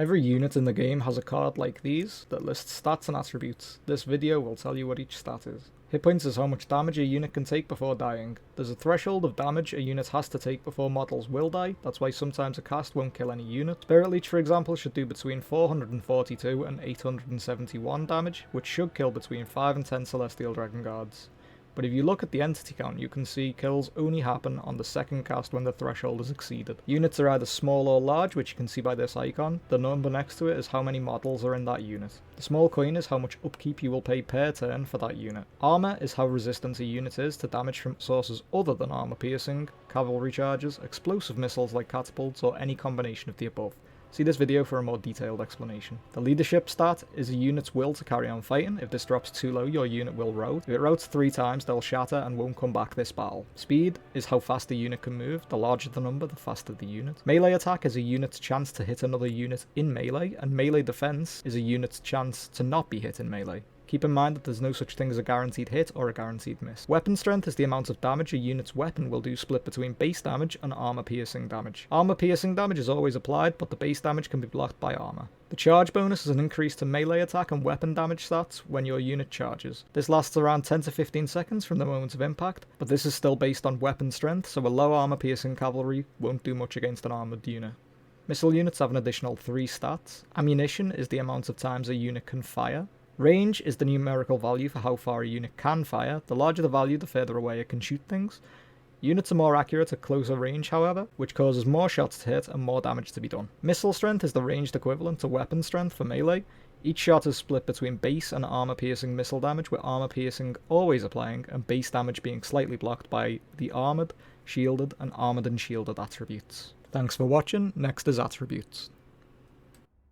Every unit in the game has a card like these that lists stats and attributes. This video will tell you what each stat is. Hit points is how much damage a unit can take before dying. There's a threshold of damage a unit has to take before models will die, that's why sometimes a cast won't kill any unit. Spirit Leech, for example, should do between 442 and 871 damage, which should kill between 5 and 10 Celestial Dragon Guards. But if you look at the entity count, you can see kills only happen on the second cast when the threshold is exceeded. Units are either small or large, which you can see by this icon. The number next to it is how many models are in that unit. The small coin is how much upkeep you will pay per turn for that unit. Armour is how resistant a unit is to damage from sources other than armour piercing, cavalry charges, explosive missiles like catapults, or any combination of the above. See this video for a more detailed explanation. The leadership stat is a unit's will to carry on fighting. If this drops too low, your unit will rout. If it routs 3 times, they'll shatter and won't come back this battle. Speed is how fast a unit can move. The larger the number, the faster the unit. Melee attack is a unit's chance to hit another unit in melee, and melee defense is a unit's chance to not be hit in melee. Keep in mind that there's no such thing as a guaranteed hit or a guaranteed miss. Weapon strength is the amount of damage a unit's weapon will do split between base damage and armor piercing damage. Armor piercing damage is always applied, but the base damage can be blocked by armor. The charge bonus is an increase to melee attack and weapon damage stats when your unit charges. This lasts around 10 to 15 seconds from the moment of impact, but this is still based on weapon strength, so a low armor piercing cavalry won't do much against an armored unit. Missile units have an additional 3 stats. Ammunition is the amount of times a unit can fire. Range is the numerical value for how far a unit can fire. The larger the value, the further away it can shoot things. Units are more accurate at closer range, however, which causes more shots to hit and more damage to be done. Missile strength is the ranged equivalent to weapon strength for melee. Each shot is split between base and armor-piercing missile damage, with armor-piercing always applying and base damage being slightly blocked by the armoured, shielded, and armoured and shielded attributes. Thanks for watching. Next is attributes.